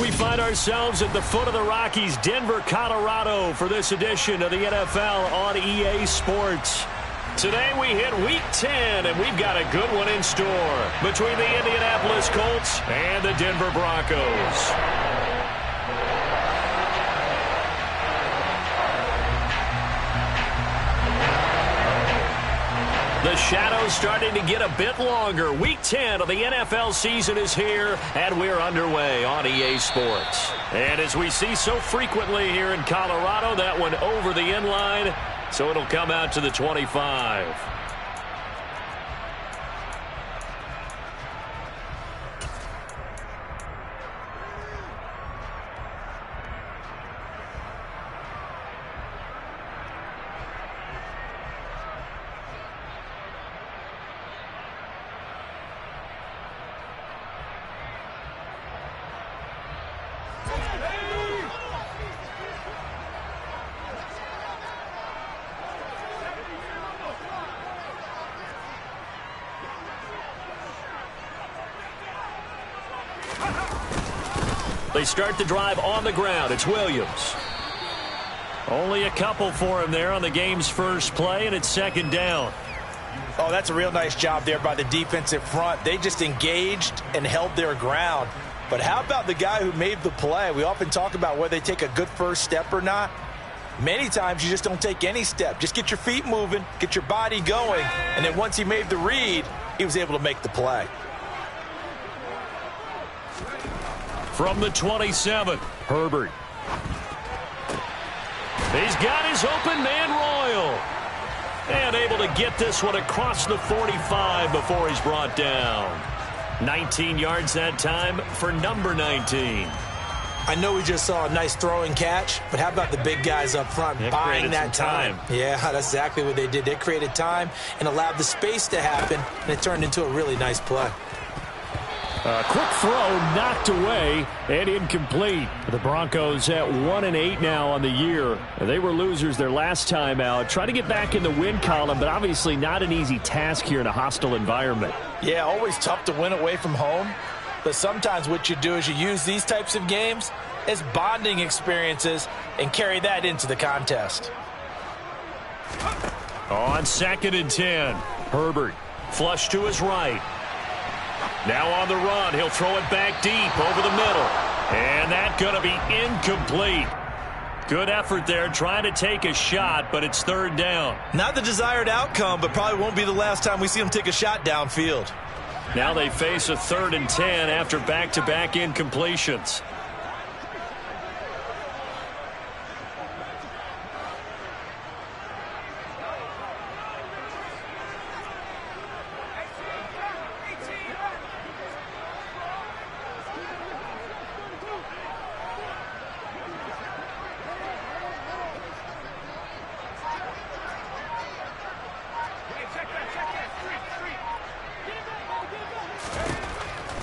We find ourselves at the foot of the Rockies, Denver, Colorado, for this edition of the NFL on EA Sports. Today we hit Week 10, and we've got a good one in store between the Indianapolis Colts and the Denver Broncos. The shadow's starting to get a bit longer. Week 10 of the NFL season is here, and we're underway on EA Sports. And as we see so frequently here in Colorado, that one over the inline, so it'll come out to the 25. They start the drive on the ground. It's Williams. Only a couple for him there on the game's first play, and it's second down. Oh, that's a real nice job there by the defensive front. They just engaged and held their ground. But how about the guy who made the play? We often talk about whether they take a good first step or not. Many times you just don't take any step. Just get your feet moving, get your body going, and then once he made the read, he was able to make the play. From the 27, Herbert. He's got his open man, Royal. And able to get this one across the 45 before he's brought down. 19 yards that time for number 19. I know we just saw a nice throwing catch, but how about the big guys up front buying that time? Yeah, that's exactly what they did. They created time and allowed the space to happen, and it turned into a really nice play. A quick throw knocked away and incomplete. The Broncos at 1-8 now on the year. They were losers their last time out. Try to get back in the win column, but obviously not an easy task here in a hostile environment. Yeah, always tough to win away from home. But sometimes what you do is you use these types of games as bonding experiences and carry that into the contest. On 2nd and 10, Herbert flush to his right. Now on the run, he'll throw it back deep over the middle. And that's going to be incomplete. Good effort there trying to take a shot, but it's third down. Not the desired outcome, but probably won't be the last time we see him take a shot downfield. Now they face a 3rd and 10 after back-to-back incompletions.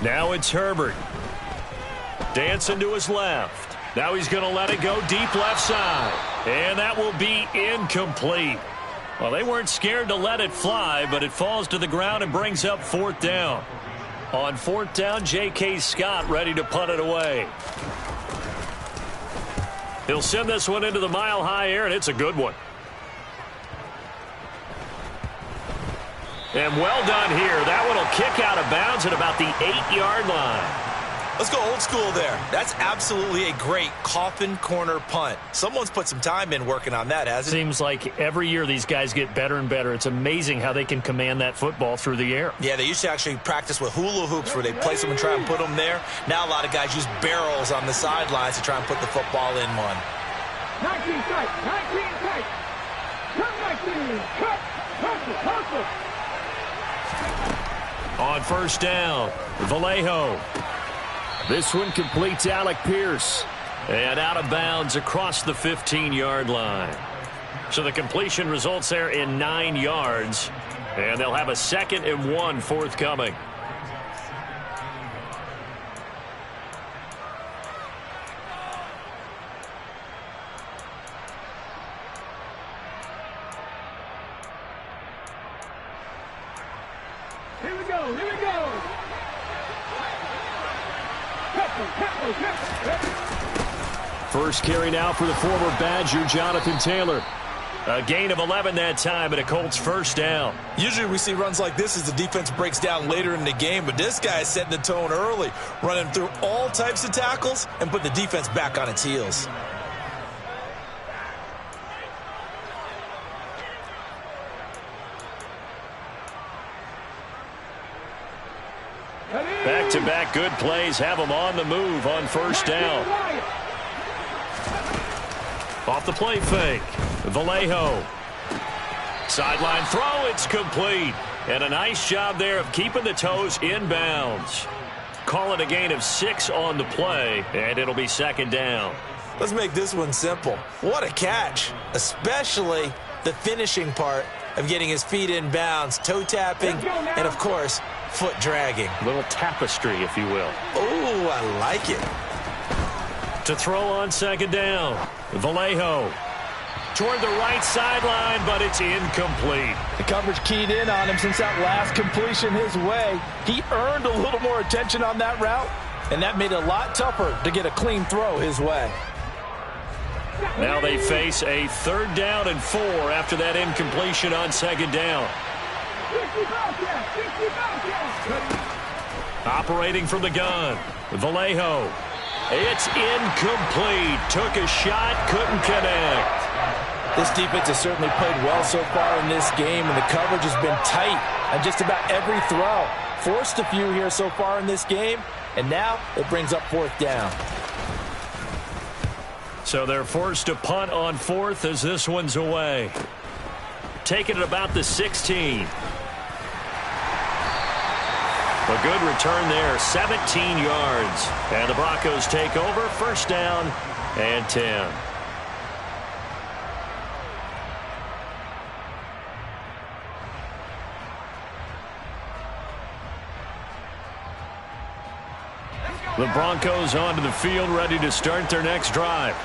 Now it's Herbert. Dancing to his left. Now he's going to let it go deep left side. And that will be incomplete. Well, they weren't scared to let it fly, but it falls to the ground and brings up 4th down. On 4th down, J.K. Scott ready to punt it away. He'll send this one into the mile-high air, and it's a good one. And well done here. That one will kick out of bounds at about the 8-yard line. Let's go old school there. That's absolutely a great coffin corner punt. Someone's put some time in working on that, hasn't it? Seems like every year these guys get better and better. It's amazing how they can command that football through the air. Yeah, they used to actually practice with hula hoops where they place them and try and put them there. Now a lot of guys use barrels on the sidelines to try and put the football in one. 19 tight, 19 tight. Cut 19, cut, hustle. On 1st down, Vallejo. This one completes Alec Pierce. And out of bounds across the 15-yard line. So the completion results there in 9 yards. And they'll have a 2nd and 1 forthcoming. Here we go. First carry now for the former Badger, Jonathan Taylor. A gain of 11 that time, and a Colts first down. Usually we see runs like this as the defense breaks down later in the game, but this guy is setting the tone early, running through all types of tackles and put the defense back on its heels. Back-to-back good plays have them on the move on first down. Off the play fake. Vallejo. Sideline throw, it's complete. And a nice job there of keeping the toes inbounds. Call it a gain of 6 on the play, and it'll be second down. Let's make this one simple. What a catch, especially the finishing part of getting his feet in bounds, toe tapping, and of course, foot dragging. A little tapestry, if you will. Oh, I like it. To throw on second down, Vallejo. Toward the right sideline, but it's incomplete. The coverage keyed in on him since that last completion his way. He earned a little more attention on that route, and that made it a lot tougher to get a clean throw his way. Now they face a 3rd down and 4 after that incompletion on second down. Operating from the gun, Vallejo. It's incomplete. Took a shot, couldn't connect. This defense has certainly played well so far in this game, and the coverage has been tight on just about every throw. Forced a few here so far in this game, and now it brings up 4th down. So they're forced to punt on 4th as this one's away. Taking it about the 16. A good return there, 17 yards. And the Broncos take over, first down and 10. The Broncos onto the field, ready to start their next drive.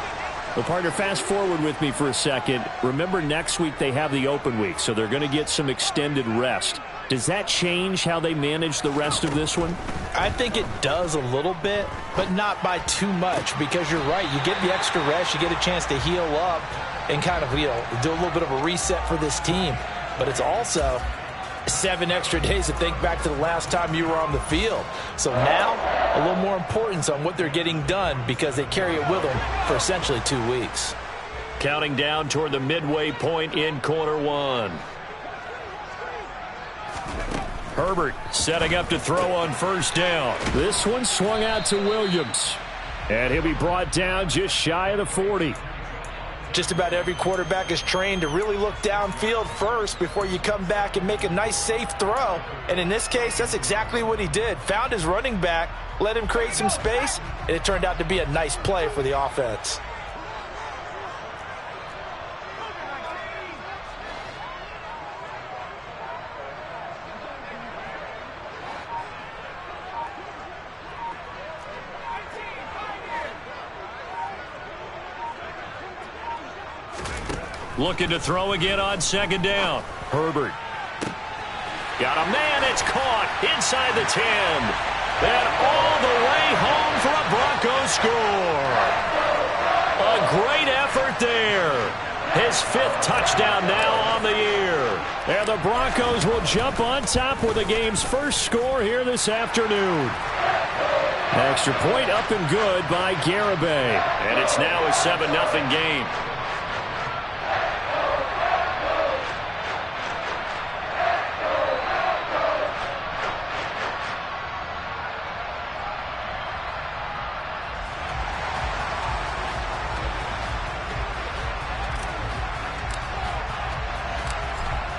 Well, partner, fast forward with me for a second. Remember, next week they have the open week, so they're going to get some extended rest. Does that change how they manage the rest of this one? I think it does a little bit, but not by too much, because you're right. You get the extra rest, you get a chance to heal up and kind of, do a little bit of a reset for this team. But it's also 7 extra days to think back to the last time you were on the field. So now, a little more importance on what they're getting done because they carry it with them for essentially 2 weeks. Counting down toward the midway point in quarter 1. Herbert setting up to throw on first down. This one swung out to Williams. And he'll be brought down just shy of the 40. Just about every quarterback is trained to really look downfield first before you come back and make a nice, safe throw. And in this case, that's exactly what he did. Found his running back, let him create some space, and it turned out to be a nice play for the offense. Looking to throw again on second down. Herbert. Got a man, it's caught inside the 10. And all the way home for a Broncos score. A great effort there. His 5th touchdown now on the year. And the Broncos will jump on top with the game's first score here this afternoon. Extra point up and good by Garibay. And it's now a 7-0 game.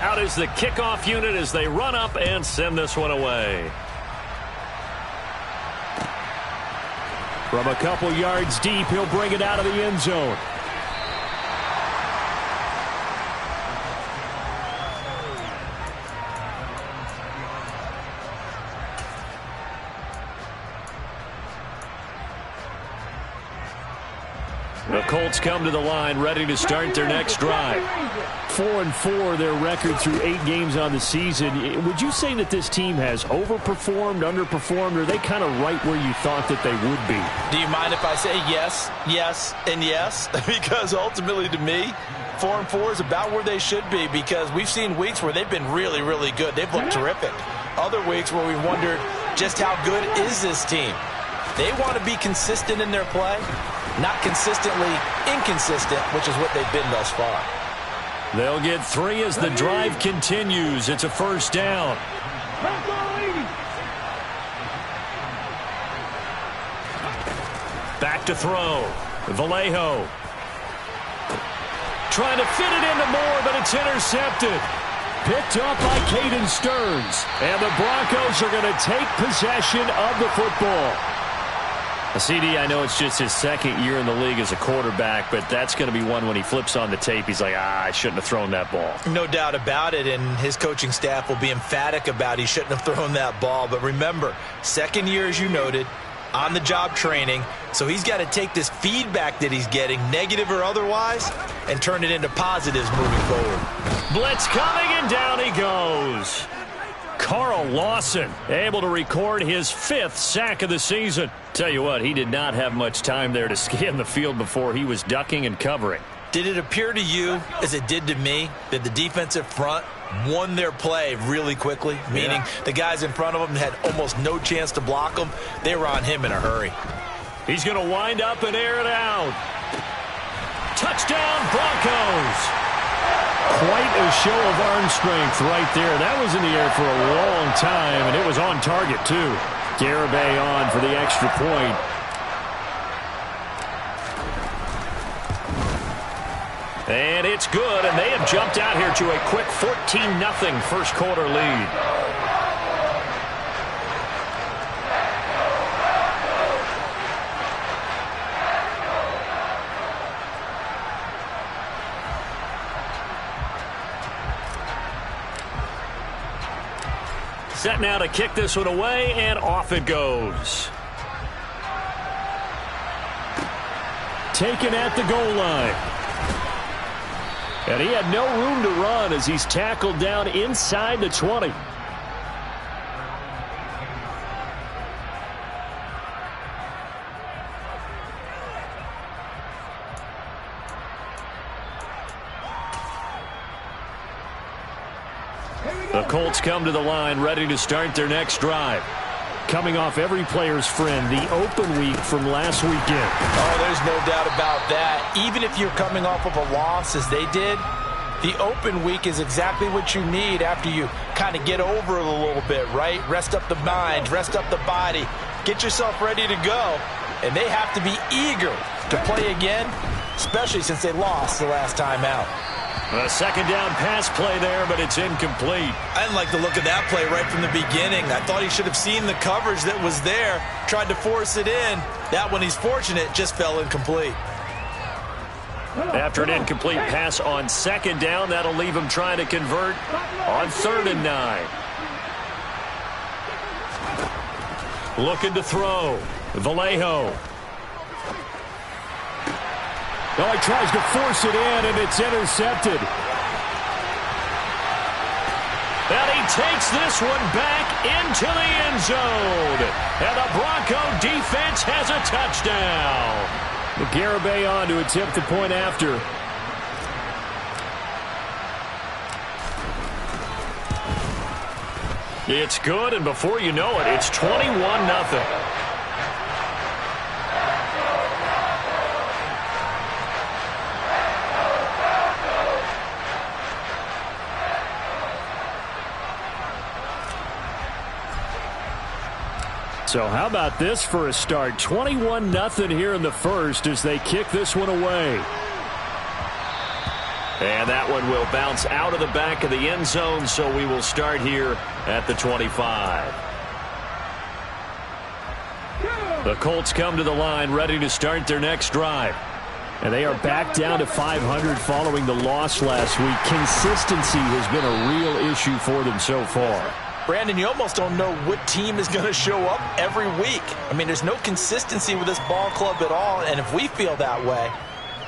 Out is the kickoff unit as they run up and send this one away. From a couple yards deep, he'll bring it out of the end zone. The Colts come to the line, ready to start their next drive. 4-4, their record through 8 games on the season. Would you say that this team has overperformed, underperformed, or are they kind of right where you thought that they would be? Do you mind if I say yes, yes, and yes? Because ultimately, to me, 4-4 is about where they should be, because we've seen weeks where they've been really, really good. They've looked terrific. Other weeks where we wondered just how good is this team. They want to be consistent in their play, not consistently inconsistent, which is what they've been thus far. They'll get 3 as the drive continues. It's a first down. Back to throw. Vallejo trying to fit it into Moore, but it's intercepted. Picked up by Caden Stearns. And the Broncos are going to take possession of the football. CD, I know it's just his second year in the league as a quarterback, but that's going to be one when he flips on the tape, he's like, I shouldn't have thrown that ball. No doubt about it, and his coaching staff will be emphatic about he shouldn't have thrown that ball. But remember, second year, as you noted, on-the-job training, so he's got to take this feedback that he's getting, negative or otherwise, and turn it into positives moving forward. Blitz coming, and down he goes. Carl Lawson able to record his 5th sack of the season. Tell you what, he did not have much time there to scan the field before he was ducking and covering. Did it appear to you, as it did to me, that the defensive front won their play really quickly? Meaning the guys in front of them had almost no chance to block them. They were on him in a hurry. He's going to wind up and air it out. Touchdown, Broncos. Quite a show of arm strength right there. That was in the air for a long time, and it was on target, too. Garibay on for the extra point. And it's good, and they have jumped out here to a quick 14-0 first quarter lead. Set now to kick this one away, and off it goes. Taken at the goal line. And he had no room to run as he's tackled down inside the 20. The Colts come to the line, ready to start their next drive. Coming off every player's friend, the open week from last weekend. Oh, there's no doubt about that. Even if you're coming off of a loss as they did, the open week is exactly what you need after you kind of get over it a little bit, right? Rest up the mind, rest up the body, get yourself ready to go. And they have to be eager to play again, especially since they lost the last time out. A second down pass play there, but it's incomplete. I didn't like the look of that play right from the beginning. I thought he should have seen the coverage that was there, tried to force it in. That one, he's fortunate, just fell incomplete. After an incomplete pass on second down, that'll leave him trying to convert on 3rd and 9. Looking to throw. Vallejo. Oh, he tries to force it in, and it's intercepted. And he takes this one back into the end zone. And the Bronco defense has a touchdown. Garibay on to attempt the point after. It's good, and before you know it, it's 21-0. So how about this for a start? 21-0 here in the first as they kick this one away. And that one will bounce out of the back of the end zone, so we will start here at the 25. The Colts come to the line, ready to start their next drive. And they are back down to 500 following the loss last week. Consistency has been a real issue for them so far. Brandon, you almost don't know what team is going to show up every week. I mean, there's no consistency with this ball club at all, and if we feel that way,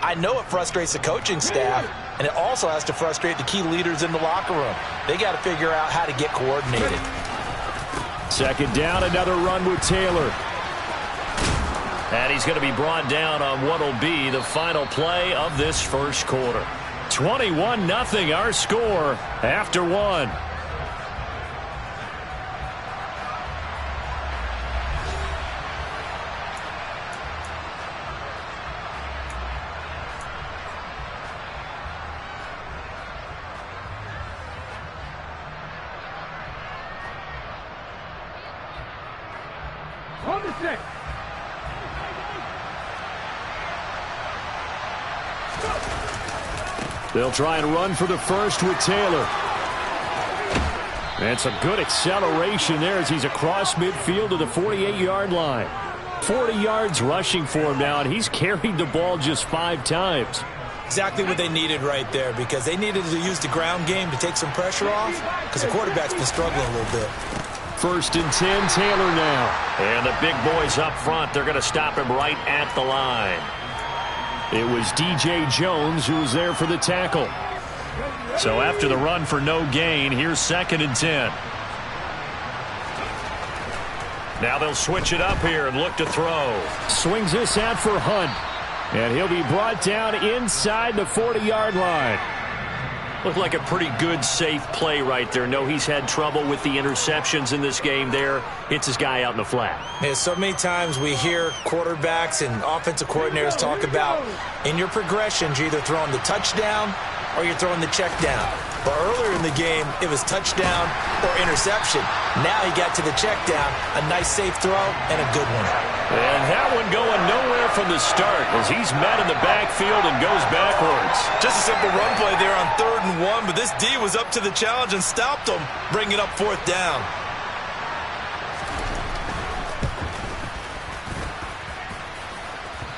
I know it frustrates the coaching staff, and it also has to frustrate the key leaders in the locker room. They got to figure out how to get coordinated. Second down, another run with Taylor. And he's going to be brought down on what will be the final play of this first quarter. 21-0 our score after one. On the 6. They'll try and run for the first with Taylor. And some good acceleration there as he's across midfield to the 48-yard line. 40 yards rushing for him now, and he's carried the ball just 5 times. Exactly what they needed right there, because they needed to use the ground game to take some pressure off, because the quarterback's been struggling a little bit. First and 10, Taylor now. And the big boys up front, they're going to stop him right at the line. It was DJ Jones who was there for the tackle. So after the run for no gain, here's second and 10. Now they'll switch it up here and look to throw. Swings this out for Hunt. And he'll be brought down inside the 40-yard line. Looked like a pretty good, safe play right there. No, he's had trouble with the interceptions in this game there. Hits his guy out in the flat. Yeah, so many times we hear quarterbacks and offensive coordinators talk about in your progressions, you're either throwing the touchdown or you're throwing the check down. But earlier in the game, it was touchdown or interception. Now he got to the check down, a nice safe throw, and a good one. And that one going nowhere from the start as he's met in the backfield and goes backwards. Just a simple run play there on 3rd and 1, but this D was up to the challenge and stopped him, bringing up 4th down.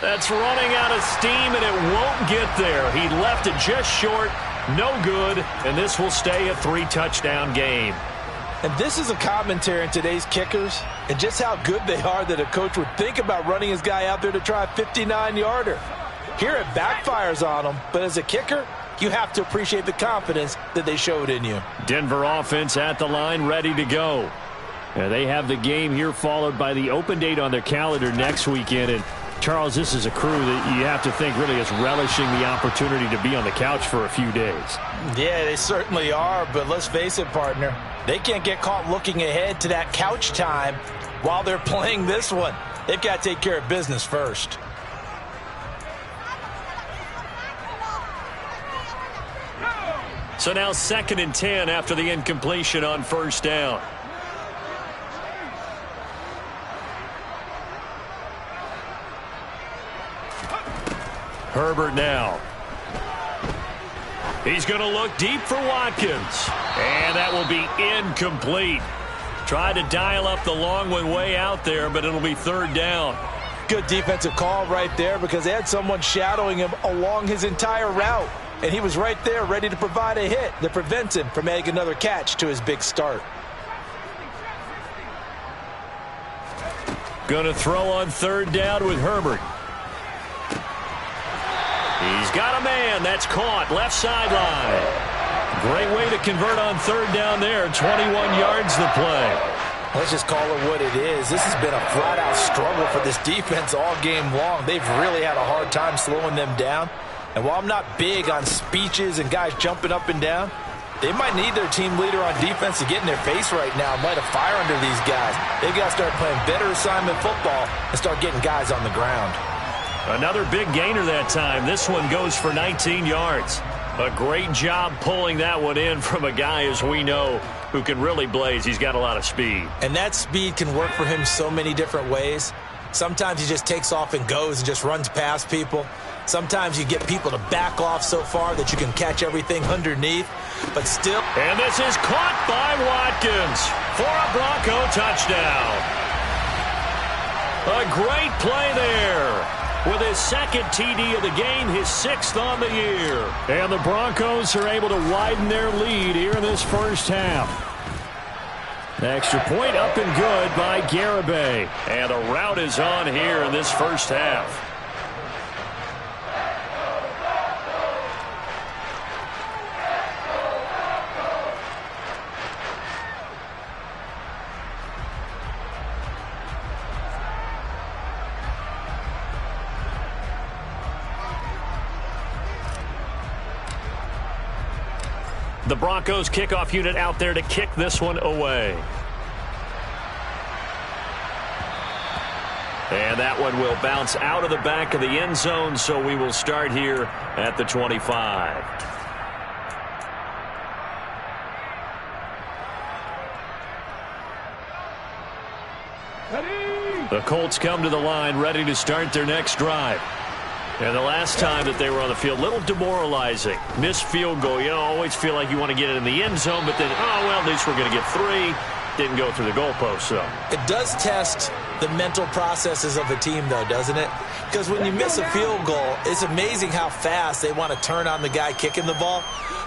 That's running out of steam, and it won't get there. He left it just short. No good, and this will stay a 3-touchdown game. And this is a commentary on today's kickers and just how good they are that a coach would think about running his guy out there to try a 59-yarder. Here it backfires on him, but as a kicker, you have to appreciate the confidence that they showed in you. Denver offense at the line, ready to go. And they have the game here followed by the open date on their calendar next weekend. And Charles, this is a crew that you have to think really is relishing the opportunity to be on the couch for a few days. Yeah, they certainly are, but let's face it, partner. They can't get caught looking ahead to that couch time while they're playing this one. They've got to take care of business first. So now 2nd and 10 after the incompletion on 1st down. Herbert now. He's going to look deep for Watkins. And that will be incomplete. Tried to dial up the long one way out there, but it'll be 3rd down. Good defensive call right there because they had someone shadowing him along his entire route. And he was right there ready to provide a hit that prevents him from making another catch to his big start. Going to throw on 3rd down with Herbert. He's got a man. That's caught. Left sideline. Great way to convert on 3rd down there. 21 yards the play. Let's just call it what it is. This has been a flat-out struggle for this defense all game long. They've really had a hard time slowing them down. And while I'm not big on speeches and guys jumping up and down, they might need their team leader on defense to get in their face right now and light a fire under these guys. They've got to start playing better assignment football and start getting guys on the ground. Another big gainer that time. This one goes for 19 yards. A great job pulling that one in from a guy, as we know, who can really blaze. He's got a lot of speed. And that speed can work for him so many different ways. Sometimes he just takes off and goes and just runs past people. Sometimes you get people to back off so far that you can catch everything underneath. But still. And this is caught by Watkins for a Bronco touchdown. A great play there. With his 2nd TD of the game, his 6th on the year. And the Broncos are able to widen their lead here in this first half. The extra point up and good by Garibay. And the route is on here in this first half. The Broncos kickoff unit out there to kick this one away. And that one will bounce out of the back of the end zone, so we will start here at the 25. The Colts come to the line ready to start their next drive. And the last time that they were on the field, a little demoralizing. Missed field goal. You know, always feel like you want to get it in the end zone, but then, oh, well, at least we're going to get 3. Didn't go through the goalpost, though. It does test the mental processes of a team, though, doesn't it? Because when you miss a field goal, it's amazing how fast they want to turn on the guy kicking the ball.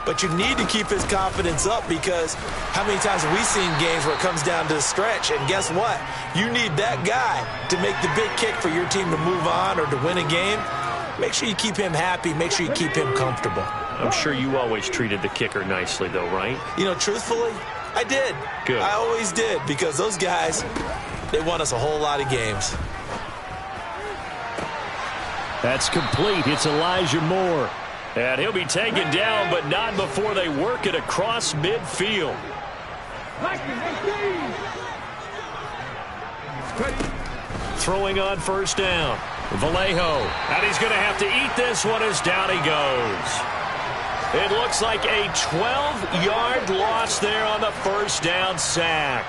But you need to keep his confidence up, because how many times have we seen games where it comes down to the stretch? And guess what? You need that guy to make the big kick for your team to move on or to win a game. Make sure you keep him happy. Make sure you keep him comfortable. I'm sure you always treated the kicker nicely, though, right? You know, truthfully, I did. Good. I always did, because those guys, they won us a whole lot of games. That's complete. It's Elijah Moore. And he'll be taken down, but not before they work it across midfield. Throwing on first down. Vallejo. And he's going to have to eat this one as down he goes. It looks like a 12-yard loss there on the first down sack.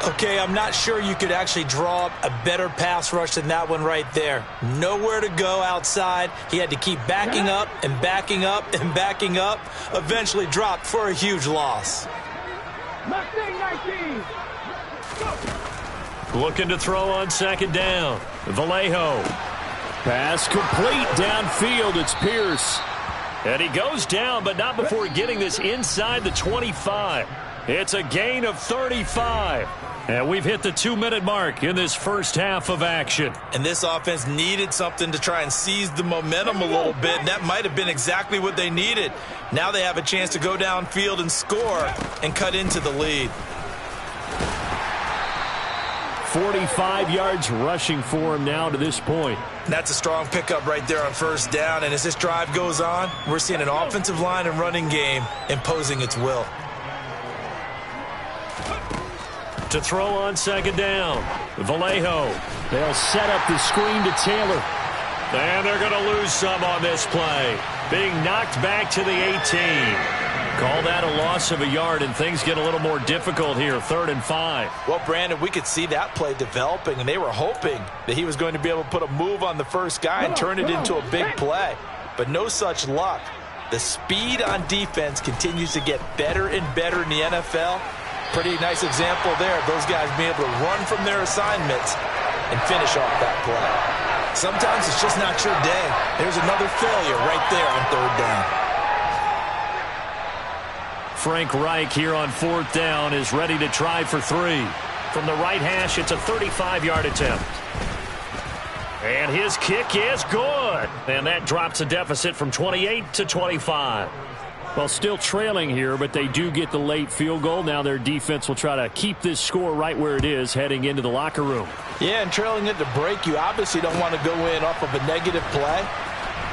Okay, I'm not sure you could actually draw up a better pass rush than that one right there. Nowhere to go outside. He had to keep backing up and backing up and backing up. Eventually dropped for a huge loss. Looking to throw on second down. Vallejo. Pass complete downfield. It's Pierce. And he goes down, but not before getting this inside the 25. It's a gain of 35. And we've hit the 2-minute mark in this first half of action. And this offense needed something to try and seize the momentum a little bit, and that might have been exactly what they needed. Now they have a chance to go downfield and score and cut into the lead. 45 yards rushing for him now to this point. That's a strong pickup right there on first down, and as this drive goes on, we're seeing an offensive line and running game imposing its will. To throw on second down, Vallejo. They'll set up the screen to Taylor. And they're going to lose some on this play. Being knocked back to the 18. Call that a loss of a yard, and things get a little more difficult here, 3rd and 5. Well, Brandon, we could see that play developing, and they were hoping that he was going to be able to put a move on the first guy and turn it into a big play. But no such luck. The speed on defense continues to get better and better in the NFL. Pretty nice example there of those guys being able to run from their assignments and finish off that play. Sometimes it's just not your day. There's another failure right there on 3rd down. Frank Reich here on 4th down is ready to try for 3. From the right hash, it's a 35-yard attempt. And his kick is good. And that drops a deficit from 28 to 25. Well, still trailing here, but they do get the late field goal. Now their defense will try to keep this score right where it is heading into the locker room. Yeah, and trailing at the break, you obviously don't want to go in off of a negative play.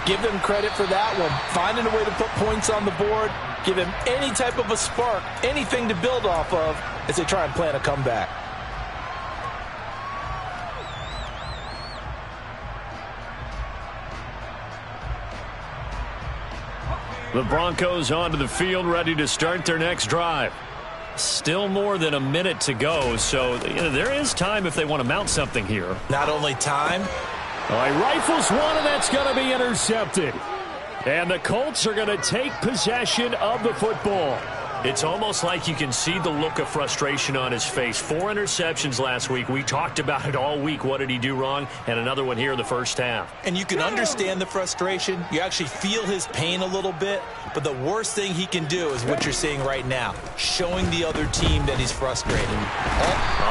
Give them credit for that one. Finding a way to put points on the board. Give them any type of a spark, anything to build off of as they try and plan a comeback. The Broncos onto the field, ready to start their next drive. Still more than a minute to go, so there is time if they want to mount something here. Not only time. Oh, he rifles one, and that's going to be intercepted. And the Colts are going to take possession of the football. It's almost like you can see the look of frustration on his face. 4 interceptions last week. We talked about it all week. What did he do wrong? And another one here in the first half. And you can understand the frustration. You actually feel his pain a little bit. But the worst thing he can do is what you're seeing right now, showing the other team that he's frustrated.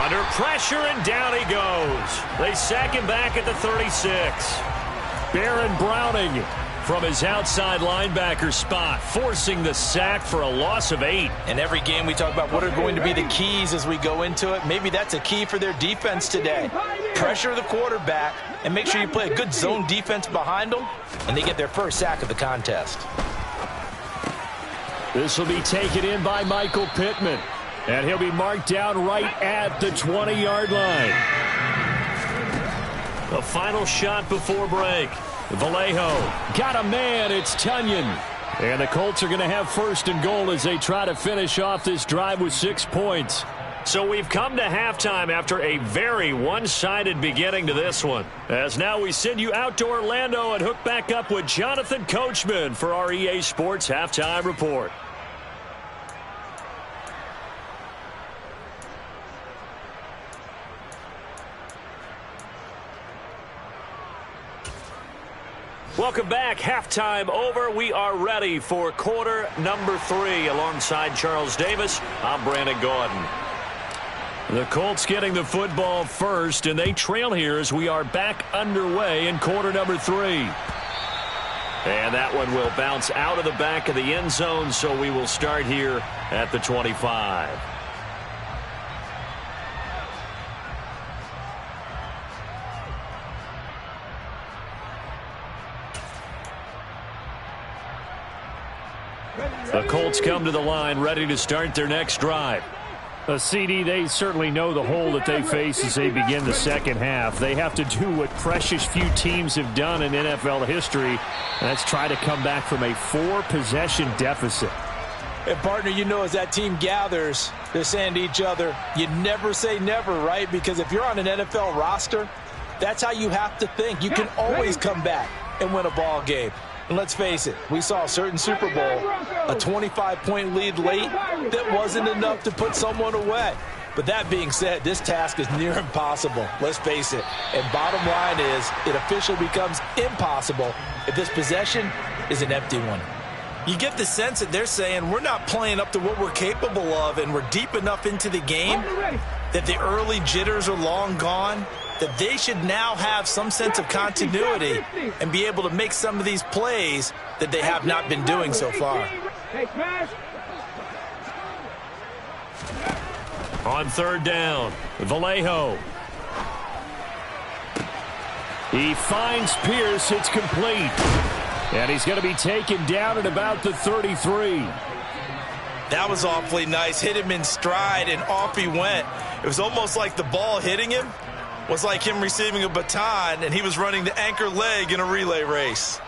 Under pressure, and down he goes. They sack him back at the 36. Baron Browning from his outside linebacker spot, forcing the sack for a loss of 8. And every game we talk about what are going to be the keys as we go into it. Maybe that's a key for their defense today. Pressure the quarterback and make sure you play a good zone defense behind them, and they get their first sack of the contest. This will be taken in by Michael Pittman. And he'll be marked down right at the 20-yard line. The final shot before break. Vallejo got a man. It's Tunyon. And the Colts are going to have first and goal as they try to finish off this drive with 6 points. So we've come to halftime after a very one-sided beginning to this one. As now we send you out to Orlando and hook back up with Jonathan Coachman for our EA Sports Halftime Report. Welcome back. Halftime over. We are ready for quarter number 3. Alongside Charles Davis, I'm Brandon Gaudin. The Colts getting the football first, and they trail here as we are back underway in quarter number 3. And that one will bounce out of the back of the end zone, so we will start here at the 25. The Colts come to the line ready to start their next drive. CD, they certainly know the hole that they face as they begin the second half. They have to do what precious few teams have done in NFL history, and that's try to come back from a 4-possession deficit. And partner, you know, as that team gathers, they're saying to each other, you never say never, right? Because if you're on an NFL roster, that's how you have to think. You can always come back and win a ball game. And let's face it, we saw a certain Super Bowl, a 25-point lead late that wasn't enough to put someone away. But that being said, this task is near impossible. Let's face it. And bottom line is, it officially becomes impossible if this possession is an empty one. You get the sense that they're saying we're not playing up to what we're capable of, and we're deep enough into the game that the early jitters are long gone, that they should now have some sense of continuity and be able to make some of these plays that they have not been doing so far. On third down, Vallejo. He finds Pierce. It's complete. And he's going to be taken down at about the 33. That was awfully nice. Hit him in stride, and off he went. It was almost like the ball hitting him was like him receiving a baton, and he was running the anchor leg in a relay race.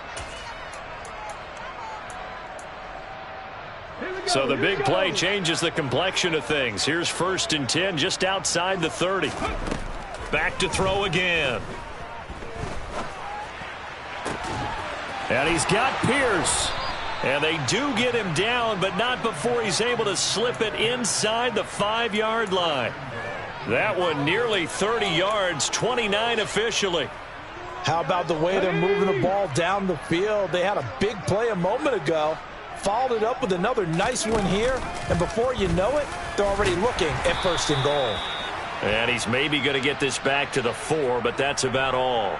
So the big play changes the complexion of things. Here's 1st and 10 just outside the 30. Back to throw again. And he's got Pierce. And they do get him down, but not before he's able to slip it inside the 5-yard line. That one nearly 30 yards, 29 officially. How about the way they're moving the ball down the field? They had a big play a moment ago, followed it up with another nice one here, and before you know it, they're already looking at 1st and goal. And he's maybe going to get this back to the 4, but that's about all.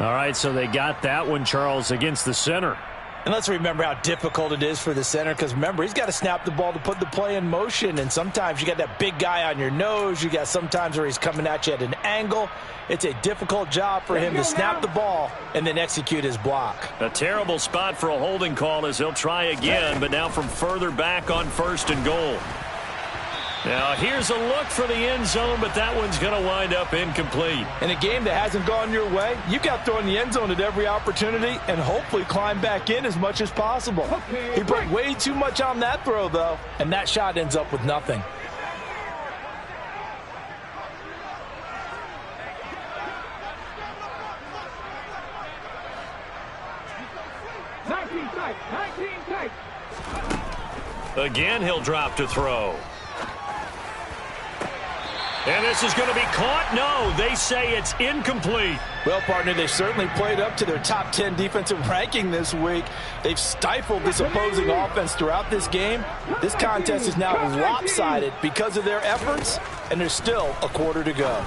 All right, so they got that one, Charles, against the center. And let's remember how difficult it is for the center, because remember, he's got to snap the ball to put the play in motion, and sometimes you got that big guy on your nose. You got sometimes where he's coming at you at an angle. It's a difficult job for him to snap the ball and then execute his block. A terrible spot for a holding call as he'll try again, but now from further back on 1st and goal. Now here's a look for the end zone, but that one's going to wind up incomplete. In a game that hasn't gone your way, you got to throw in the end zone at every opportunity and hopefully climb back in as much as possible. He put way too much on that throw, though, and that shot ends up with nothing. Again, he'll drop to throw. And this is going to be caught. No, they say it's incomplete. Well, partner, they certainly played up to their top 10 defensive ranking this week. They've stifled this opposing offense throughout this game. This contest is now lopsided because of their efforts, and there's still a quarter to go.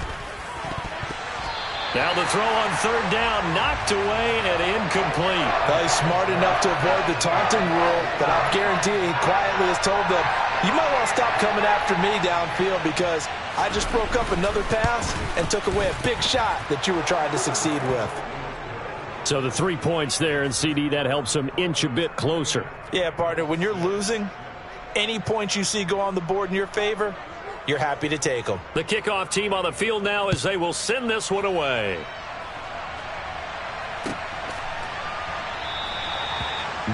Now the throw on third down, knocked away and incomplete. Well, he's smart enough to avoid the taunting rule, but I'll guarantee he quietly has told them, you might want to stop coming after me downfield because I just broke up another pass and took away a big shot that you were trying to succeed with. So the 3 points there, and CD, that helps them inch a bit closer. Yeah, partner, when you're losing, any points you see go on the board in your favor, you're happy to take them. The kickoff team on the field now as they will send this one away.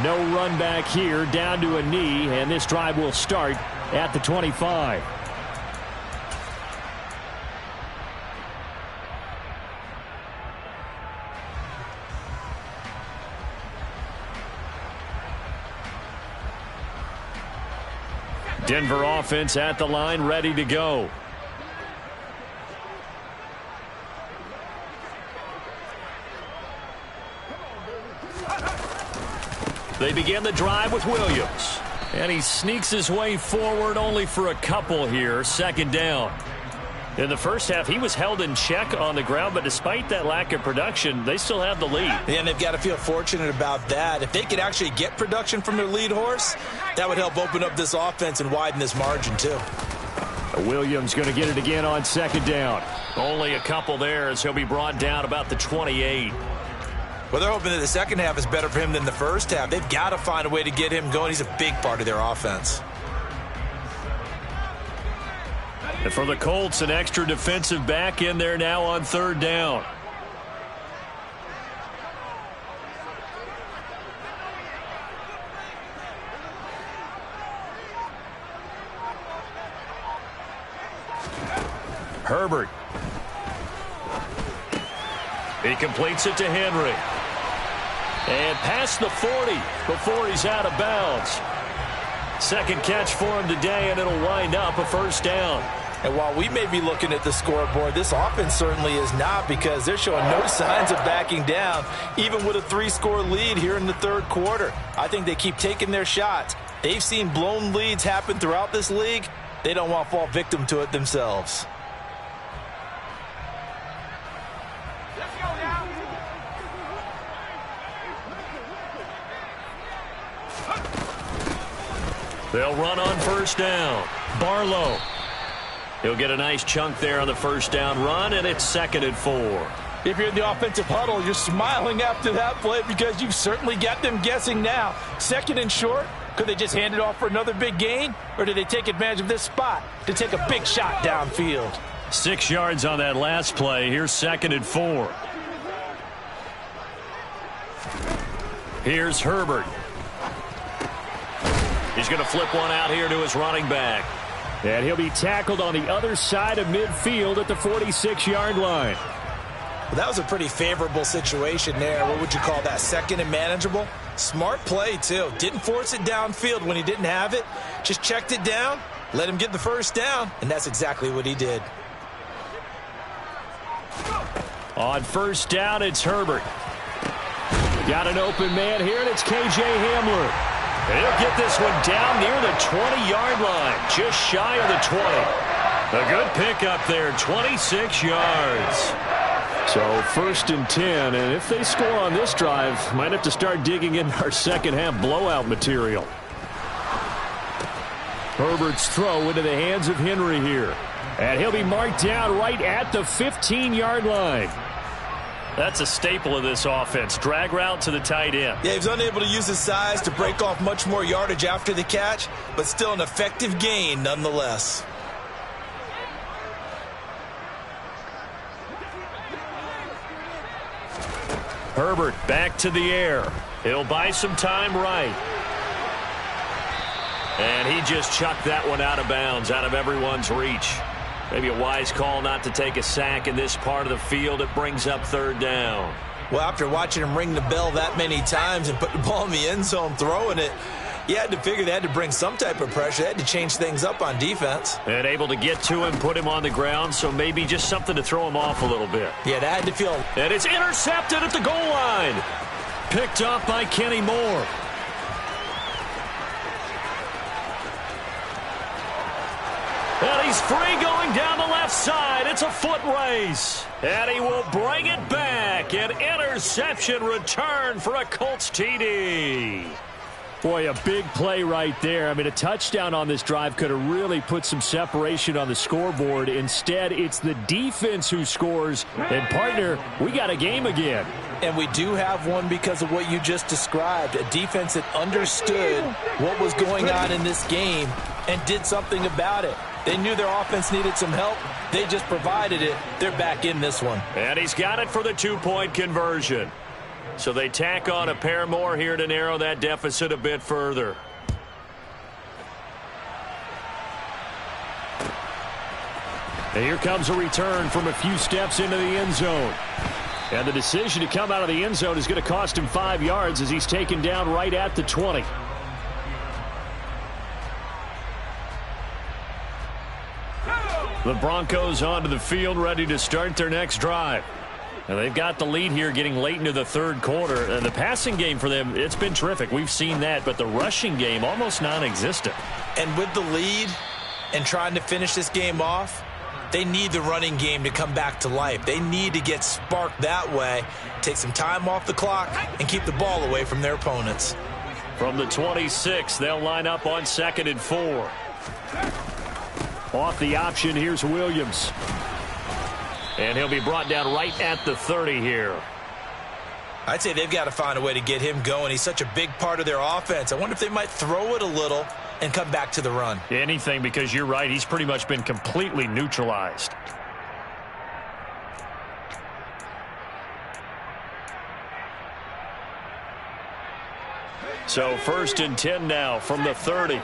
No run back here, down to a knee, and this drive will start at the 25. Denver offense at the line, ready to go. They begin the drive with Williams. And he sneaks his way forward only for a couple here. Second down. In the first half, he was held in check on the ground, but despite that lack of production, they still have the lead. And they've got to feel fortunate about that. If they could actually get production from their lead horse, that would help open up this offense and widen this margin too. Williams going to get it again on second down. Only a couple there as he'll be brought down about the 28. Well, they're hoping that the second half is better for him than the first half. They've got to find a way to get him going. He's a big part of their offense. And for the Colts, an extra defensive back in there now on third down. Herbert. He completes it to Henry. And past the 40 before he's out of bounds. Second catch for him today, and it'll wind up a first down. And while we may be looking at the scoreboard, this offense certainly is not, because they're showing no signs of backing down, even with a 3-score lead here in the third quarter. I think they keep taking their shots. They've seen blown leads happen throughout this league. They don't want to fall victim to it themselves. They'll run on first down. Barlow. He'll get a nice chunk there on the first down run, and it's 2nd and 4. If you're in the offensive huddle, you're smiling after that play because you've certainly got them guessing now. 2nd and short, could they just hand it off for another big gain? Or did they take advantage of this spot to take a big shot downfield? 6 yards on that last play. Here's 2nd and 4. Here's Herbert. He's going to flip one out here to his running back. And he'll be tackled on the other side of midfield at the 46-yard line. Well, that was a pretty favorable situation there. What would you call that? 2nd and manageable? Smart play, too. Didn't force it downfield when he didn't have it. Just checked it down, let him get the first down, and that's exactly what he did. On first down, it's Herbert. Got an open man here, and it's K.J. Hamler. And he'll get this one down near the 20-yard line, just shy of the 20. A good pickup there, 26 yards. So 1st and 10, and if they score on this drive, might have to start digging in our second half blowout material. Herbert's throw into the hands of Henry here. And he'll be marked down right at the 15-yard line. That's a staple of this offense. Drag route to the tight end. Yeah, he was unable to use his size to break off much more yardage after the catch, but still an effective gain nonetheless. Herbert back to the air. He'll buy some time right. And he just chucked that one out of bounds, out of everyone's reach. Maybe a wise call not to take a sack in this part of the field. It brings up third down. Well, after watching him ring the bell that many times and put the ball in the end zone throwing it, you had to figure they had to bring some type of pressure. They had to change things up on defense. And able to get to him, put him on the ground, so maybe just something to throw him off a little bit. Yeah, that had to feel. And it's intercepted at the goal line. Picked up by Kenny Moore. And he's free going down the left side. It's a foot race. And he will bring it back. An interception return for a Colts TD. Boy, a big play right there. I mean, a touchdown on this drive could have really put some separation on the scoreboard. Instead, it's the defense who scores. And, partner, we got a game again. And we do have one because of what you just described. A defense that understood what was going on in this game and did something about it. They knew their offense needed some help. They just provided it. They're back in this one. And he's got it for the two-point conversion. So they tack on a pair more here to narrow that deficit a bit further. And here comes a return from a few steps into the end zone. And the decision to come out of the end zone is going to cost him 5 yards as he's taken down right at the 20. The Broncos onto the field, ready to start their next drive. And they've got the lead here getting late into the third quarter. And the passing game for them, it's been terrific. We've seen that, but the rushing game almost non-existent. And with the lead and trying to finish this game off, they need the running game to come back to life. They need to get sparked that way, take some time off the clock, and keep the ball away from their opponents. From the 26, they'll line up on 2nd and 4. Off the option, here's Williams. And he'll be brought down right at the 30 here. I'd say they've got to find a way to get him going. He's such a big part of their offense. I wonder if they might throw it a little and come back to the run. Anything, because you're right. He's pretty much been completely neutralized. So 1st and 10 now from the 30.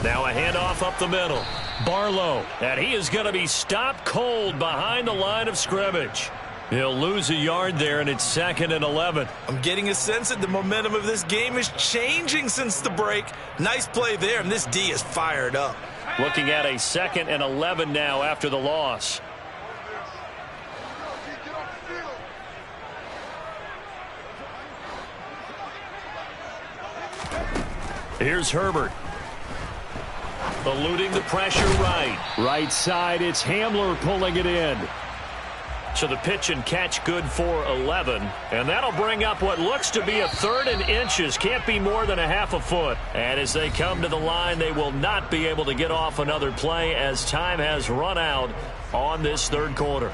Now a handoff up the middle. Barlow, and he is going to be stopped cold behind the line of scrimmage. He'll lose a yard there, and it's 2nd and 11. I'm getting a sense that the momentum of this game is changing since the break. Nice play there, and this D is fired up. Looking at a 2nd and 11 now after the loss. Here's Herbert. Eluding the pressure right. Right side, it's Hamler pulling it in. So the pitch and catch good for 11. And that'll bring up what looks to be a 3rd and inches. Can't be more than a half a foot. And as they come to the line, they will not be able to get off another play as time has run out on this third quarter.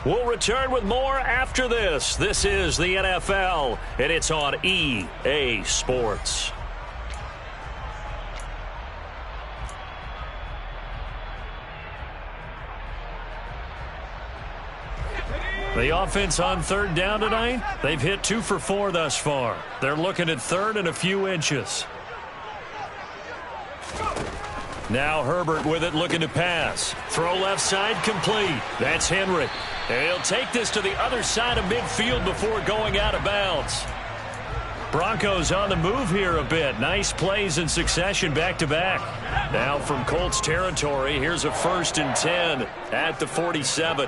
We'll return with more after this. This is the NFL, and it's on EA Sports. The offense on 3rd down tonight, they've hit 2 for 4 thus far. They're looking at 3rd and a few inches. Now Herbert with it, looking to pass. Throw left side, complete. That's Henry. And he'll take this to the other side of midfield before going out of bounds. Broncos on the move here a bit. Nice plays in succession back-to-back. Now from Colts territory, here's a 1st and 10 at the 47.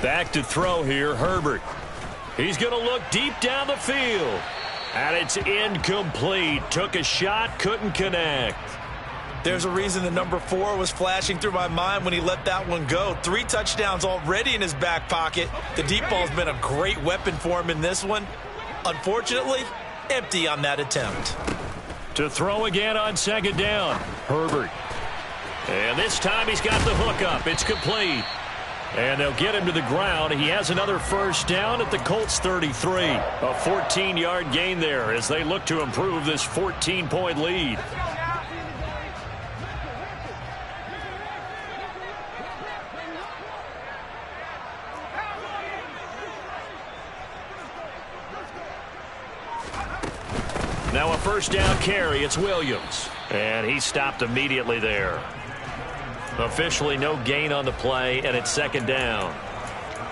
Back to throw here, Herbert. He's going to look deep down the field. And it's incomplete. Took a shot, couldn't connect. There's a reason the number 4 was flashing through my mind when he let that one go. 3 touchdowns already in his back pocket. The deep ball's been a great weapon for him in this one. Unfortunately, empty on that attempt. To throw again on 2nd down, Herbert. And this time he's got the hook up. It's complete. And they'll get him to the ground. He has another 1st down at the Colts 33. A 14-yard gain there as they look to improve this 14-point lead. Now a 1st down carry. It's Williams. And he stopped immediately there. Officially no gain on the play, and it's 2nd down.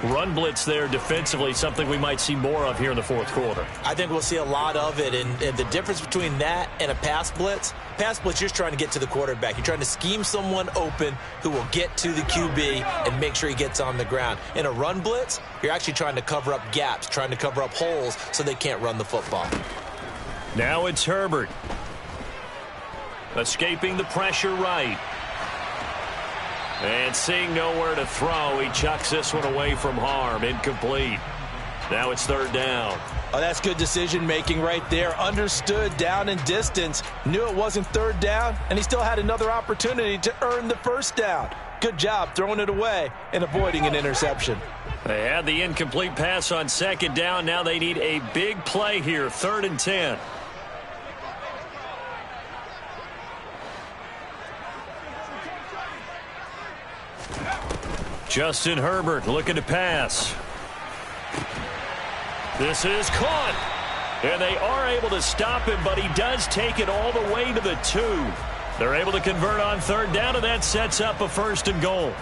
Run blitz there defensively, something we might see more of here in the fourth quarter. I think we'll see a lot of it, and the difference between that and a pass blitz, you're just trying to get to the quarterback. You're trying to scheme someone open who will get to the QB and make sure he gets on the ground. In a run blitz, you're actually trying to cover up gaps, trying to cover up holes so they can't run the football. Now it's Herbert. Escaping the pressure right. And seeing nowhere to throw, he chucks this one away from harm. Incomplete. Now it's third down. Oh, that's good decision-making right there. Understood down and distance. Knew it wasn't third down, and he still had another opportunity to earn the first down. Good job throwing it away and avoiding an interception. They had the incomplete pass on second down. Now they need a big play here, 3rd and 10. Justin Herbert looking to pass. This is caught. And they are able to stop him, but he does take it all the way to the 2. They're able to convert on third down, and that sets up a 1st and goal.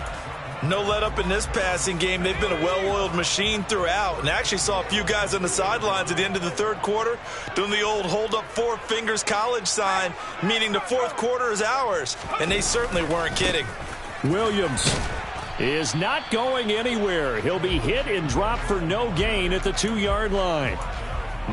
No let up in this passing game. They've been a well-oiled machine throughout, and actually saw a few guys on the sidelines at the end of the third quarter doing the old hold up 4 fingers college sign, meaning the fourth quarter is ours, and they certainly weren't kidding. Williams is not going anywhere. He'll be hit and dropped for no gain at the 2-yard line.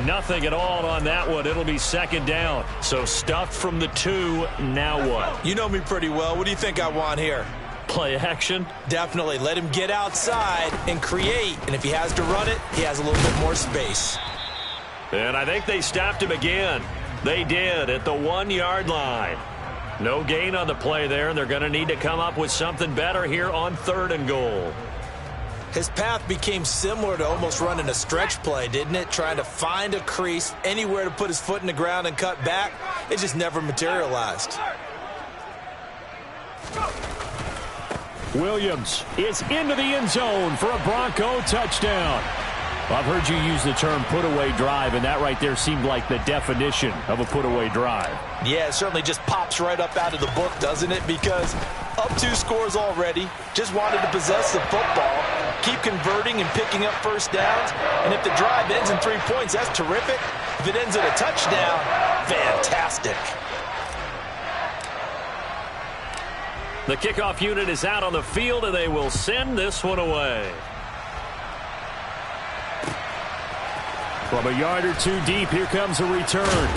Nothing at all on that one. It'll be 2nd down. So stuffed from the 2. Now what? You know me pretty well. What do you think I want here? Play action? Definitely. Let him get outside and create. And if he has to run it, he has a little bit more space. And I think they stopped him again. They did at the 1-yard line. No gain on the play there, and they're going to need to come up with something better here on 3rd and goal. His path became similar to almost running a stretch play, didn't it? Trying to find a crease, anywhere to put his foot in the ground and cut back. It just never materialized. Williams is into the end zone for a Bronco touchdown. I've heard you use the term put-away drive, and that right there seemed like the definition of a put-away drive. Yeah, it certainly just pops right up out of the book, doesn't it? Because up 2 scores already, just wanted to possess the football, keep converting and picking up first downs, and if the drive ends in 3 points, that's terrific. If it ends in a touchdown, fantastic. The kickoff unit is out on the field, and they will send this one away. From a yard or 2 deep, here comes a return.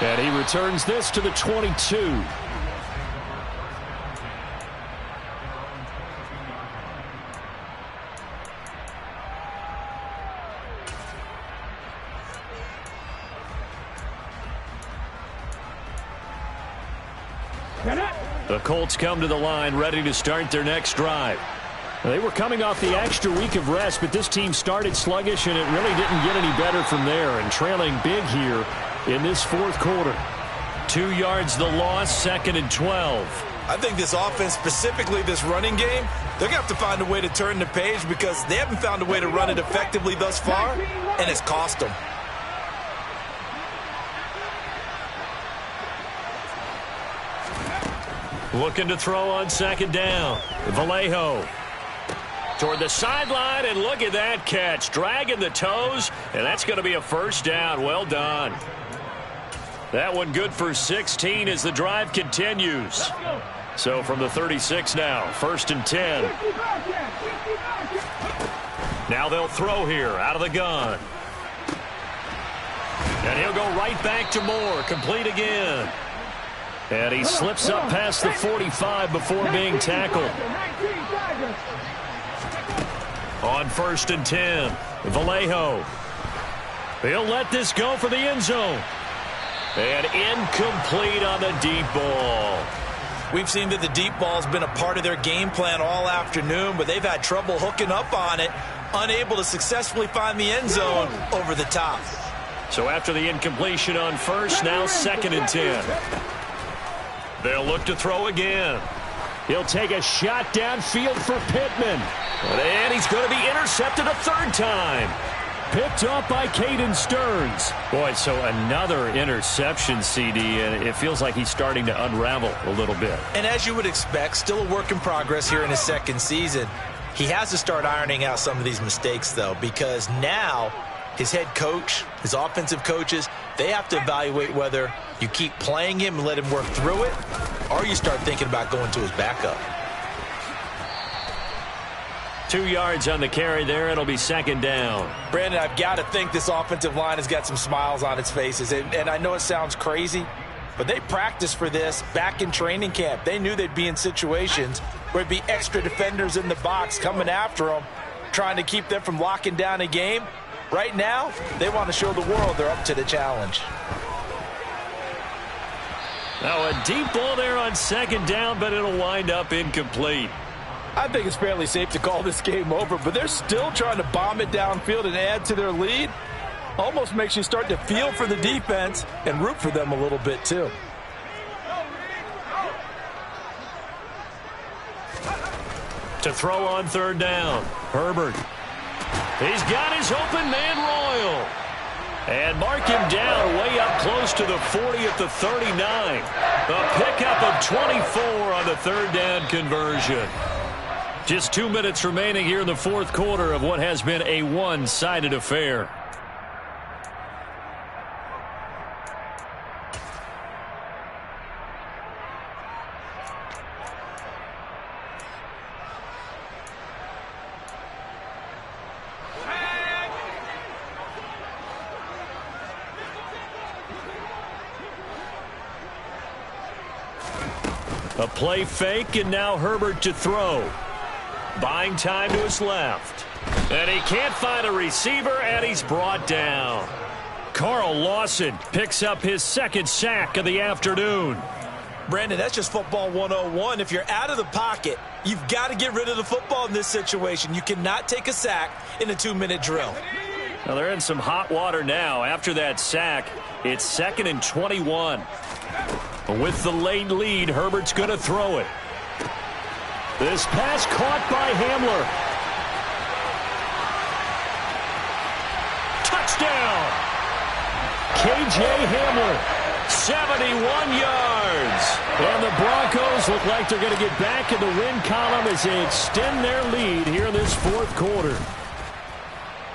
And he returns this to the 22. The Colts come to the line ready to start their next drive. They were coming off the extra week of rest, but this team started sluggish, and it really didn't get any better from there, and trailing big here in this fourth quarter. 2 yards the loss, 2nd and 12. I think this offense, specifically this running game, they're going to have to find a way to turn the page because they haven't found a way to run it effectively thus far, and it's cost them. Looking to throw on 2nd down. Vallejo toward the sideline, and look at that catch. Dragging the toes, and that's going to be a 1st down. Well done. That one good for 16 as the drive continues. So from the 36 now, 1st and 10. Now they'll throw here out of the gun. And he'll go right back to Moore. Complete again. And he slips up past the 45 before being tackled. On 1st and 10, Vallejo. He'll let this go for the end zone. And incomplete on the deep ball. We've seen that the deep ball's been a part of their game plan all afternoon, but they've had trouble hooking up on it, unable to successfully find the end zone over the top. So after the incompletion on 1st, now 2nd and 10. They'll look to throw again. He'll take a shot downfield for Pittman. And he's going to be intercepted a 3rd time. Picked up by Caden Stearns. Boy, so another interception, CD, and it feels like he's starting to unravel a little bit. And as you would expect, still a work in progress here in his 2nd season. He has to start ironing out some of these mistakes, though, because now his head coach, his offensive coaches, they have to evaluate whether you keep playing him and let him work through it, or you start thinking about going to his backup. 2 yards on the carry there. It'll be second down. Brandon, I've got to think this offensive line has got some smiles on its faces. And I know it sounds crazy, but they practiced for this back in training camp. They knew they'd be in situations where there'd be extra defenders in the box coming after them, trying to keep them from locking down a game. Right now, they want to show the world they're up to the challenge. Now a deep ball there on second down, but it'll wind up incomplete. I think it's fairly safe to call this game over, but they're still trying to bomb it downfield and add to their lead. Almost makes you start to feel for the defense and root for them a little bit too. To throw on third down, Herbert. He's got his open man Royal. And mark him down way up close to the 40 at the 39. A pickup of 24 on the third down conversion. Just 2 minutes remaining here in the fourth quarter of what has been a one-sided affair. A play fake, and now Herbert to throw. Buying time to his left. And he can't find a receiver, and he's brought down. Carl Lawson picks up his second sack of the afternoon. Brandon, that's just football 101. If you're out of the pocket, you've got to get rid of the football in this situation. You cannot take a sack in a 2-minute drill. Well, they're in some hot water now. After that sack, it's 2nd and 21. With the late lead, Herbert's going to throw it. This pass caught by Hamler. Touchdown! K.J. Hamler, 71 yards. And the Broncos look like they're going to get back in the win column as they extend their lead here in this fourth quarter.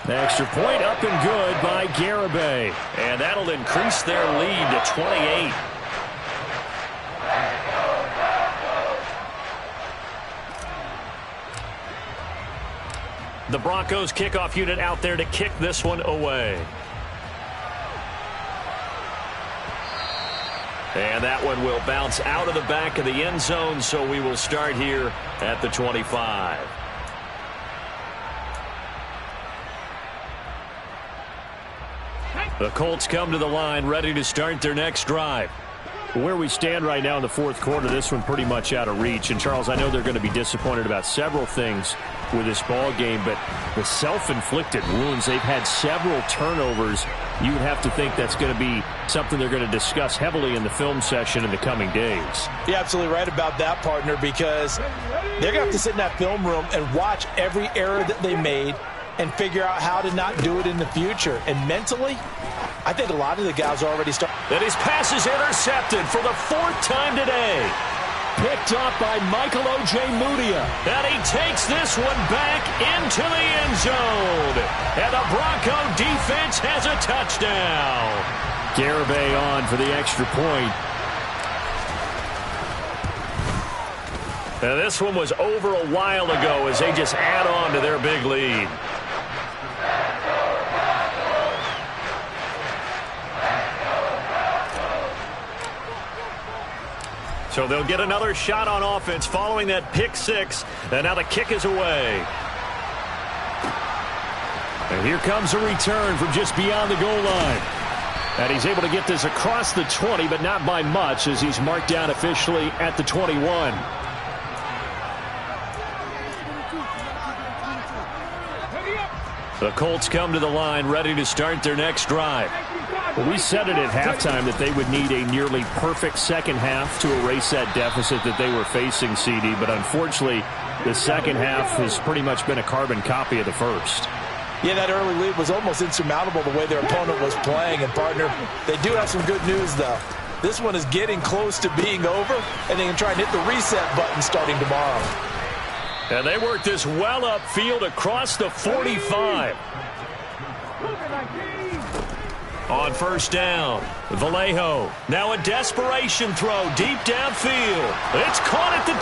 The extra point up and good by Garibay. And that'll increase their lead to 28. The Broncos kickoff unit out there to kick this one away. And that one will bounce out of the back of the end zone, so we will start here at the 25. The Colts come to the line, ready to start their next drive. Where we stand right now in the fourth quarter, this one pretty much out of reach. And, Charles, I know they're going to be disappointed about several things with this ball game, but the self-inflicted wounds, they've had several turnovers. You would have to think that's going to be something they're going to discuss heavily in the film session in the coming days. You're absolutely right about that, partner, because they're going to have to sit in that film room and watch every error that they made and figure out how to not do it in the future. And mentally, I think a lot of the guys already start. And his pass is intercepted for the 4th time today. Picked up by Michael O.J. Mudia. And he takes this one back into the end zone. And the Bronco defense has a touchdown. Garibay on for the extra point. Now this one was over a while ago as they just add on to their big lead. So they'll get another shot on offense following that pick six. And now the kick is away. And here comes a return from just beyond the goal line. And he's able to get this across the 20, but not by much as he's marked down officially at the 21. The Colts come to the line ready to start their next drive. Well, we said it at halftime that they would need a nearly perfect second half to erase that deficit that they were facing, CD. But unfortunately, the second half has pretty much been a carbon copy of the first. Yeah, that early lead was almost insurmountable the way their opponent was playing. And, partner, they do have some good news, though. This one is getting close to being over, and they can try and hit the reset button starting tomorrow. And they work this well upfield across the 45. On first down, Vallejo. Now a desperation throw deep downfield. It's caught at the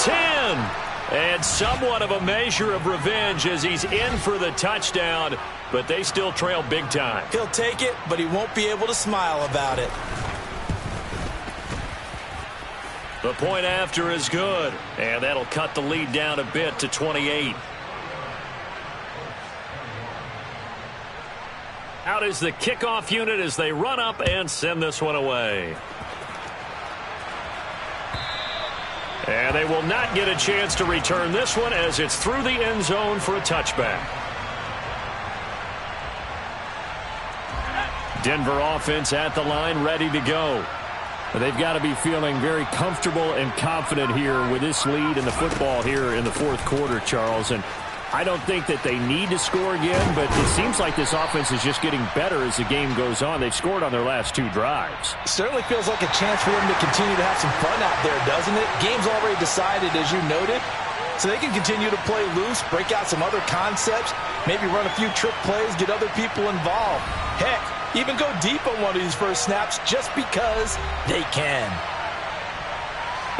10. And somewhat of a measure of revenge as he's in for the touchdown, but they still trail big time. He'll take it, but he won't be able to smile about it. The point after is good, and that'll cut the lead down a bit to 28. Out is the kickoff unit as they run up and send this one away. And they will not get a chance to return this one as it's through the end zone for a touchback. Denver offense at the line, ready to go. They've got to be feeling very comfortable and confident here with this lead in the football here in the fourth quarter, Charles. And I don't think that they need to score again, but it seems like this offense is just getting better as the game goes on. They've scored on their last 2 drives. Certainly feels like a chance for them to continue to have some fun out there, doesn't it? Game's already decided, as you noted, so they can continue to play loose, break out some other concepts, maybe run a few trick plays, get other people involved. Heck, even go deep on one of these first snaps just because they can.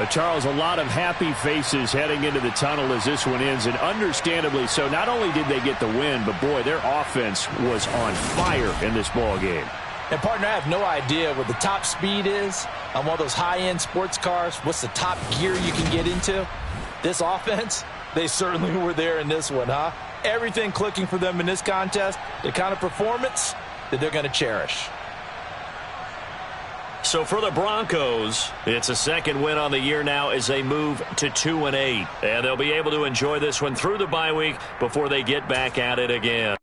Charles, a lot of happy faces heading into the tunnel as this one ends, and understandably so. Not only did they get the win, but boy, their offense was on fire in this ball game. And partner, I have no idea what the top speed is on one of those high-end sports cars. What's the top gear you can get into? This offense, they certainly were there in this one, huh? Everything clicking for them in this contest, the kind of performance that they're going to cherish. So for the Broncos, it's a second win on the year now as they move to 2-8. And they'll be able to enjoy this one through the bye week before they get back at it again.